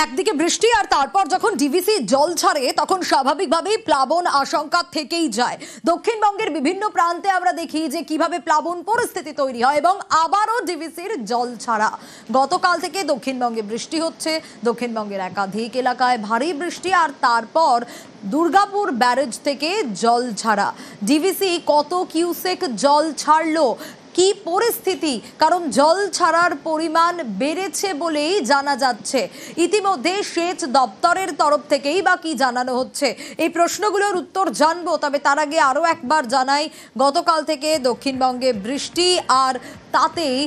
একদিকে বৃষ্টি আর তারপর যখন ডিভিসি জল ছাড়ে তখন স্বাভাবিকভাবেই প্লাবন আশঙ্কা থেকেই যায়। দক্ষিণবঙ্গের বিভিন্ন প্রান্তে আমরা দেখি যে কিভাবে প্লাবন পরিস্থিতি তৈরি হয় এবং আবারও ডিভিসির জল ছাড়া। গতকাল থেকে দক্ষিণবঙ্গে বৃষ্টি হচ্ছে, দক্ষিণবঙ্গের একাধিক এলাকায় ভারী বৃষ্টি আর তারপর দুর্গাপুর ব্যারেজ থেকে জল ছাড়া। ডিভিসি কত কিউসেক জল ছাড়লো, কি পরিস্থিতি, কারণ জল ছাড়ার পরিমাণ বেড়েছে বলেই জানা যাচ্ছে। ইতিমধ্যে সেচ দপ্তরের তরফ থেকেই বা কি জানানো হচ্ছে, এই প্রশ্নগুলোর উত্তর জানবো। তবে তার আগে আরও একবার জানাই, গতকাল থেকে দক্ষিণবঙ্গে বৃষ্টি আর তাতেই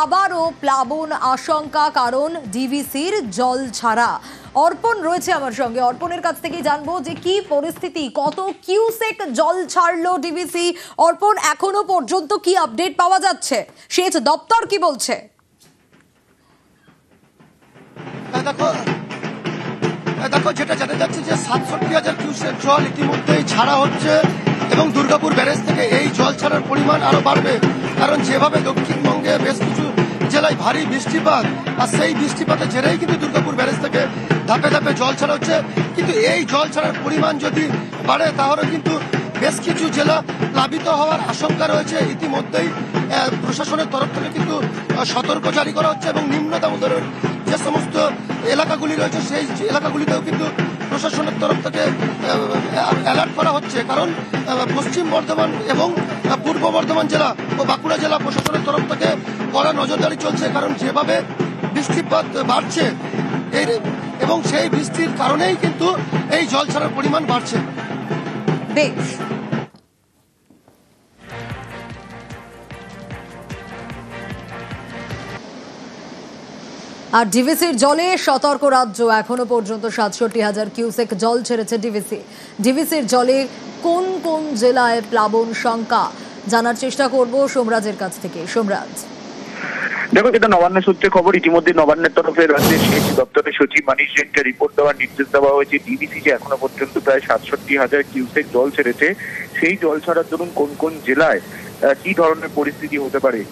আবারও প্লাবন আশঙ্কা, কারণ ডিভিসির জল ছাড়া। অর্পণ রয়েছে আমার সঙ্গে, অর্পণের কাছ থেকেই জানবো যে কি পরিস্থিতি, কত কিউসেক জল ছাড়লো ডিভিসি। অর্পণ, এখনো পর্যন্ত কি আপডেট পাওয়া যাচ্ছে, সেচ দপ্তর কি বলছে? দেখো যেটা জানা যাচ্ছে যে ৬৭,০০০ কিউসেক জল ইতিমধ্যেই ছাড়া হচ্ছে এবং দুর্গাপুর ব্যারেজ থেকে এই জল ছাড়ার পরিমাণ আরো বাড়বে। কারণ যেভাবে দক্ষিণবঙ্গে বেশ কিছু জেলায় ভারী বৃষ্টিপাত, আর সেই বৃষ্টিপাতের জেরেই কিন্তু দুর্গাপুর ব্যারেজ থেকে ধাপে ধাপে জল ছাড়া হচ্ছে। কিন্তু এই জল ছাড়ার পরিমাণ যদি বাড়ে তাহলে কিন্তু বেশ কিছু জেলা প্লাবিত হওয়ার আশঙ্কা রয়েছে। ইতিমধ্যেই প্রশাসনের তরফ থেকে কিন্তু সতর্ক জারি করা হচ্ছে এবং নিম্ন দামোদরের যে সমস্ত এলাকাগুলি রয়েছে সেই এলাকাগুলিতেও কিন্তু প্রশাসনের তরফ থেকে অ্যালার্ট করা হচ্ছে। কারণ পশ্চিম বর্ধমান এবং পূর্ব বর্ধমান জেলা ও বাঁকুড়া জেলা প্রশাসনের তরফ থেকে কড়া নজরদারি চলছে। কারণ যেভাবে বৃষ্টিপাত বাড়ছে এবং সেই বৃষ্টির কারণেই কিন্তু এই জল ছাড়ার পরিমাণ বাড়ছে। বেশ, আর ডিভিসির জলে সতর্ক রাজ্য। এখনো পর্যন্ত ৬৭,০০০ কিউসেক জল ছেড়েছে ডিভিসি। ডিভিসির জলে কোন কোন জেলায় প্লাবন শঙ্কা জানার চেষ্টা করব সোমরাজের কাছ থেকে। সোমরাজ, দেখো, যেটা নবান্ন সূত্রে খবর, ইতিমধ্যে নবান্নের তরফে রাজ্যের সেচ দপ্তরের সচিব মানিশ জৈনকে রিপোর্ট দেওয়ার নির্দেশ দেওয়া হয়েছে। ডিভিসি যে এখনো পর্যন্ত প্রায় ৬৭,০০০ কিউসেক জল ছেড়েছে, সেই জল ছাড়ার দরুন কোন কোন জেলায় কি ধরনের পরিস্থিতি হতে পারে,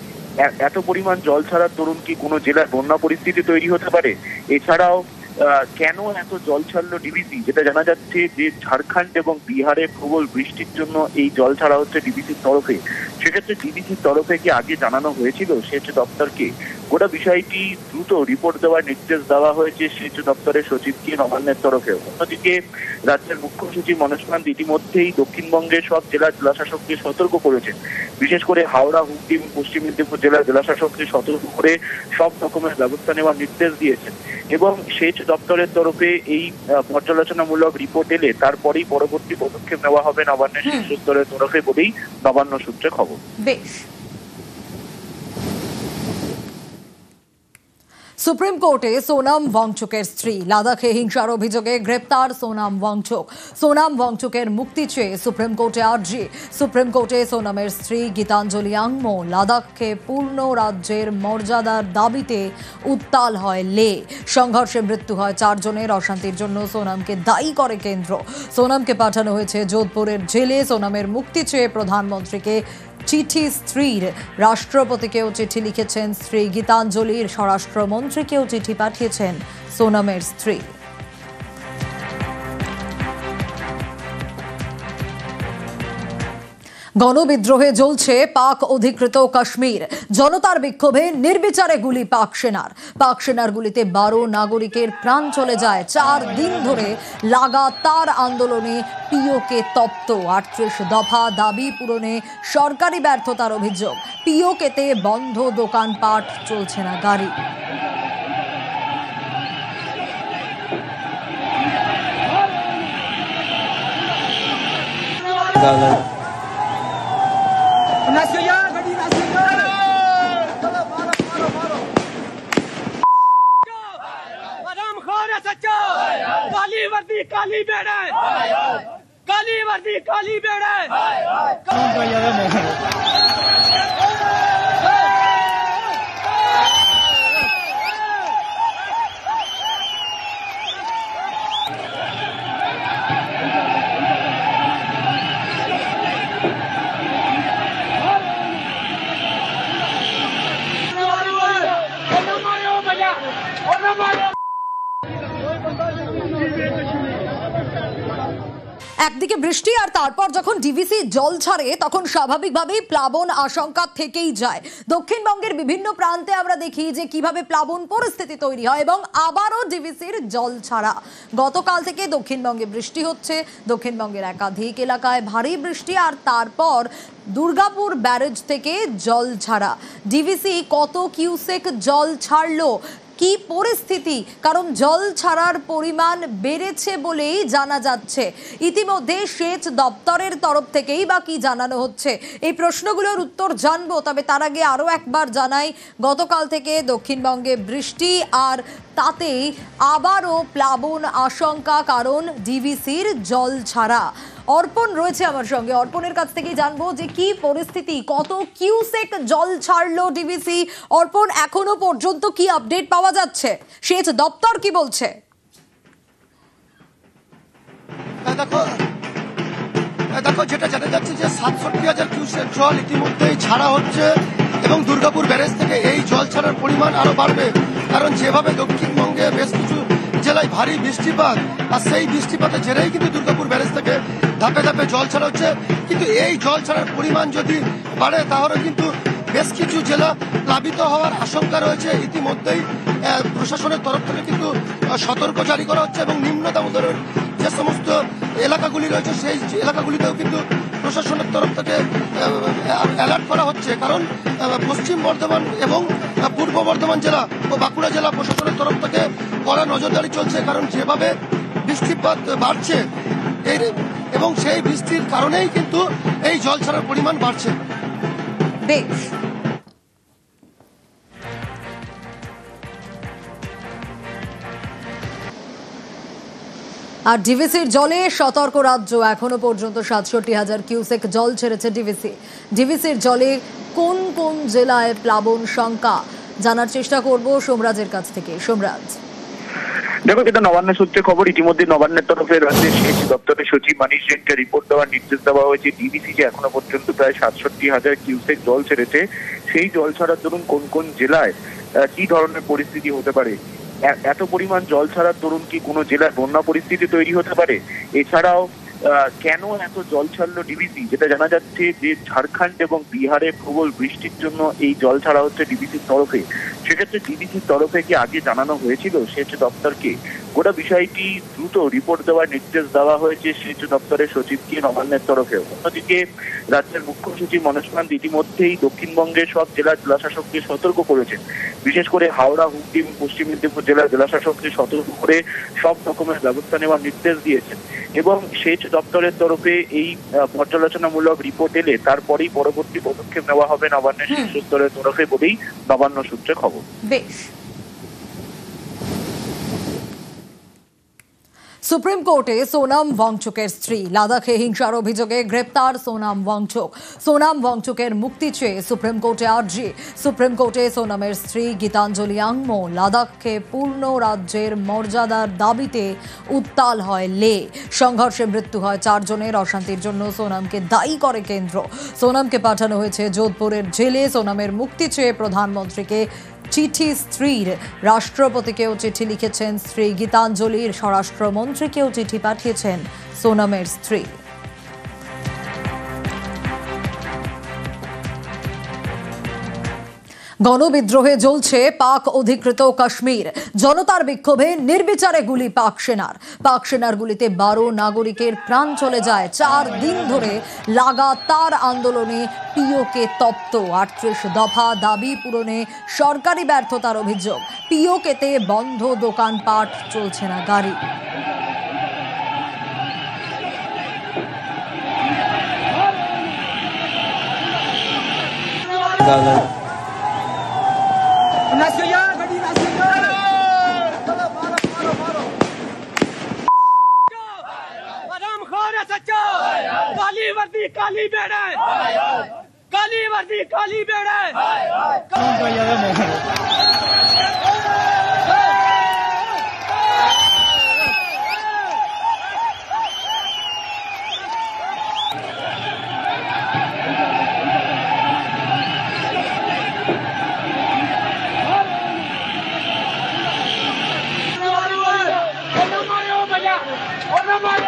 এত পরিমাণ জল ছাড়ার দরুন কি কোনো জেলায় বন্যা পরিস্থিতি তৈরি হতে পারে, এছাড়াও কেন এত জল ছাড়লো ডিভিসি, যেটা জানা যাচ্ছে যে ঝাড়খণ্ড এবং বিহারে প্রবল বৃষ্টির জন্য এই জল ছাড়া হচ্ছে ডিভিসির তরফে। সেক্ষেত্রে ডিভিসির তরফে কি আগে জানানো হয়েছিল সেচ দপ্তরকে? গোটা বিষয়টি দ্রুত রিপোর্ট দেওয়ার নির্দেশ দেওয়া হয়েছে সেচ দপ্তরের সচিবকে নবান্নের তরফে। অন্যদিকে রাজ্যের মুখ্য সচিব মনোজ কান্ত ইতিমধ্যেই দক্ষিণবঙ্গের সব জেলার জেলাশাসককে সতর্ক করেছেন। বিশেষ করে হাওড়া, হুগলি এবং পশ্চিম মেদিনীপুর জেলার জেলাশাসককে সতর্ক করে সব রকমের ব্যবস্থা নেওয়ার নির্দেশ দিয়েছেন এবং সেচ দপ্তরের তরফে এই পর্যালোচনামূলক রিপোর্ট এলে তারপরেই পরবর্তী পদক্ষেপ নেওয়া হবে নবান্নের শীর্ষ স্তরের তরফে বলেই নবান্ন সূত্রে খবর। বেশ, সুপ্রিম কোর্টে সোনাম ওয়াংচুকের স্ত্রী। লাদাখে হিংসার অভিযোগে গ্রেপ্তার সোনাম ওয়াংচুক। সোনাম ওয়াংচুকের মুক্তি চেয়ে সুপ্রিম কোর্টে আর্জি। সুপ্রিম কোর্টে সোনামের স্ত্রী গীতাঞ্জলি আংমো। লাদাখকে পূর্ণ রাজ্যের মর্যাদার দাবিতে উত্তাল হয় লে। সংঘর্ষে মৃত্যু হয় 4 জনের। অশান্তির জন্য সোনামকে দায়ী করে কেন্দ্র। সোনামকে পাঠানো হয়েছে যোধপুরের জেলে। সোনামের মুক্তি চেয়ে প্রধানমন্ত্রীকে চিঠি স্ত্রীর। রাষ্ট্রপতিকেও চিঠি লিখেছেন স্ত্রী গীতাঞ্জলির। স্বরাষ্ট্রমন্ত্রীকেও চিঠি পাঠিয়েছেন সোনামের স্ত্রী। গণবিদ্রোহে জ্বলছে পাক অধিকৃত কাশ্মীর। জনতার বিক্ষোভে নির্বিচারে গুলি পাক সেনার গুলিতে 12 নাগরিকের প্রাণ চলে যায়। 4 দিন ধরে লাগাতার আন্দোলনে পিওকে তপ্ত। 38 দফা দাবি পূরণে সরকারি ব্যর্থতার অভিযোগ। পিওকেতে বন্ধ দোকানপাট, চলছে না গাড়ি। काली वर्दी काली बेड़े, काली वर्दी काली बेड़े। একদিকে বৃষ্টি আর তারপর যখন ডিভিসি জল ছাড়ে তখন স্বাভাবিকভাবেই প্লাবন আশঙ্কা থেকেই যায়। দক্ষিণবঙ্গের বিভিন্ন প্রান্তে আমরা দেখি যে কিভাবে প্লাবন পরিস্থিতি তৈরি হয় এবং আবারও ডিভিসির জল ছাড়া। গতকাল থেকে দক্ষিণবঙ্গে বৃষ্টি হচ্ছে, দক্ষিণবঙ্গের একাধিক এলাকায় ভারী বৃষ্টি আর তারপর দুর্গাপুর ব্যারেজ থেকে জল ছাড়া। ডিভিসি কত কিউসেক জল ছাড়লো, কি পরিস্থিতি, কারণ জল ছাড়ার পরিমাণ বেড়েছে বলেই জানা যাচ্ছে। ইতিমধ্যে সেচ দপ্তরের তরফ থেকেই বা কি জানানো হচ্ছে, এই প্রশ্নগুলোর উত্তর জানবো। তবে তার আগে আরও একবার জানাই, গতকাল থেকে দক্ষিণবঙ্গে বৃষ্টি আর তাতেই আবারও প্লাবন আশঙ্কা, কারণ ডিভিসির জল ছাড়া। অর্পণ রয়েছে আমার সঙ্গে, অর্পণের কাছ থেকেই জানবো যে কি পরিস্থিতি, কত কিউসেক জল ছাড়লো ডিভিসি। অর্পণ, এখনো পর্যন্ত কি আপডেট পাওয়া যাচ্ছে, সেচ দপ্তর কি বলছে? দেখো যেটা জানা যাচ্ছে যে 67,000 কিউসেক জল ইতিমধ্যেই ছাড়া হচ্ছে এবং দুর্গাপুর ব্যারেজ থেকে এই জল ছাড়ার পরিমাণ আরো বাড়বে, কারণ যেভাবে দক্ষিণবঙ্গে বেশ কিছু জেলায় ভারী বৃষ্টিপাত, আর সেই বৃষ্টিপাতের জেরেই কিন্তু দুর্গাপুর ব্যারেজ থেকে ধাপে ধাপে জল ছাড়া হচ্ছে। কিন্তু এই জল ছাড়ার পরিমাণ যদি বাড়ে তাহলে কিন্তু বেশ কিছু জেলা প্লাবিত হওয়ার আশঙ্কা রয়েছে। ইতিমধ্যেই প্রশাসনের তরফ থেকে কিন্তু সতর্ক জারি করা হচ্ছে এবং নিম্ন দামোদরের যে সমস্ত এলাকাগুলি রয়েছে সেই এলাকাগুলিতেও কিন্তু প্রশাসনের তরফ থেকে অ্যালার্ট করা হচ্ছে, কারণ পশ্চিম বর্ধমান এবং পূর্ব বর্ধমান জেলা ও বাঁকুড়া জেলা প্রশাসনের তরফ থেকে কড়া নজরদারি চলছে, কারণ যেভাবে বৃষ্টিপাত বাড়ছে এবং সেই বৃষ্টির কারণেই কিন্তু এই জল ছাড়ার পরিমাণ বাড়ছে। বেশ, আর ডিভিসির জলে সতর্ক রাজ্য। এখনো পর্যন্ত 67,000 কিউসেক জল ছেড়েছে ডিভিসি। ডিভিসির জলে কোন কোন জেলায় প্লাবন শঙ্কা, জানার চেষ্টা করব সোমরাজের কাছ থেকে। সোমরাজ, দেখো, যেটা নবান্ন সূত্রে খবর, ইতিমধ্যে নবান্নের তরফে রাজ্যের সেচ দপ্তরের সচিব মানিশ জৈনকে রিপোর্ট দেওয়ার নির্দেশ দেওয়া হয়েছে। ডিভিসি যে এখনো পর্যন্ত প্রায় 67,000 কিউসেক জল ছেড়েছে, সেই জল ছাড়ার দরুন কোন কোন জেলায় কি ধরনের পরিস্থিতি হতে পারে, এত পরিমাণ জল ছাড়ার দরুন কি কোনো জেলায় বন্যা পরিস্থিতি তৈরি হতে পারে, এছাড়াও কেন এত জল ছাড়লো ডিভিসি। যেটা জানা যাচ্ছে যে ঝাড়খণ্ড এবং বিহারে প্রবল বৃষ্টির জন্য এই জল ছাড়া হচ্ছে ডিভিসির তরফে। সেক্ষেত্রে ডিভিসির তরফে কি আগে জানানো হয়েছিল সেচ দপ্তরকে? গোটা বিষয়টি দ্রুত রিপোর্ট দেওয়ার নির্দেশ দেওয়া হয়েছে সেচ দপ্তরের সচিবকে নবান্নের তরফে। অন্যদিকে রাজ্যের মুখ্য সচিব মনোজ কান্ত ইতিমধ্যেই দক্ষিণবঙ্গের সব জেলার জেলাশাসককে সতর্ক করেছেন, বিশেষ করে হাওড়া, হুগলি এবং পশ্চিম মেদিনীপুর জেলার জেলাশাসককে সতর্ক করে সব রকমের ব্যবস্থা নেওয়ার নির্দেশ দিয়েছেন। এবং সেচ দপ্তরের তরফে এই পর্যালোচনামূলক রিপোর্ট এলে তারপরেই পরবর্তী পদক্ষেপ নেওয়া হবে নবান্নের শীর্ষ স্তরের তরফে বলেই নবান্ন সূত্রে খবর। বেশ, সুপ্রিম কোর্টে সোনাম ওয়াংচুকের স্ত্রী, লাদাখে হিংসার অভিযোগে গ্রেপ্তার সোনাম ওয়াংচুক। সোনাম ওয়াংচুকের মুক্তি চেয়ে সুপ্রিম কোর্টে আর্জি। সুপ্রিম কোর্টে সোনামের স্ত্রী গীতাঞ্জলি আংমো। লাদাখকে পূর্ণ রাজ্যের মর্যাদার দাবিতে উত্তাল হয় লে। সংঘর্ষে মৃত্যু হয় 4 জনের। অশান্তির জন্য সোনামকে দায়ী করে কেন্দ্র। সোনামকে পাঠানো হয়েছে যোধপুরের জেলে। সোনামের মুক্তি চেয়ে প্রধানমন্ত্রীকে চিঠি স্ত্রীর, রাষ্ট্রপতিকেও চিঠি লিখেছেন স্ত্রী গীতাঞ্জলির, স্বরাষ্ট্রমন্ত্রীকেও চিঠি পাঠিয়েছেন সোনামের স্ত্রী। গণবিদ্রোহে জ্বলছে পাক অধিকৃত কাশ্মীর। জনতার বিক্ষোভে নির্বিচারে গুলি পাক সেনার গুলিতে 12 নাগরিকের প্রাণ চলে যায়। 4 দিন ধরে লাগাতার আন্দোলনে পিওকে তপ্ত। 38 দফা দাবি পূরণে সরকারি ব্যর্থতার অভিযোগ। পিওকেতে বন্ধ দোকানপাট, চলছে না গাড়ি। काली वर्दी काली बेड़े, काली वर्दी काली बेड़े। और हमारे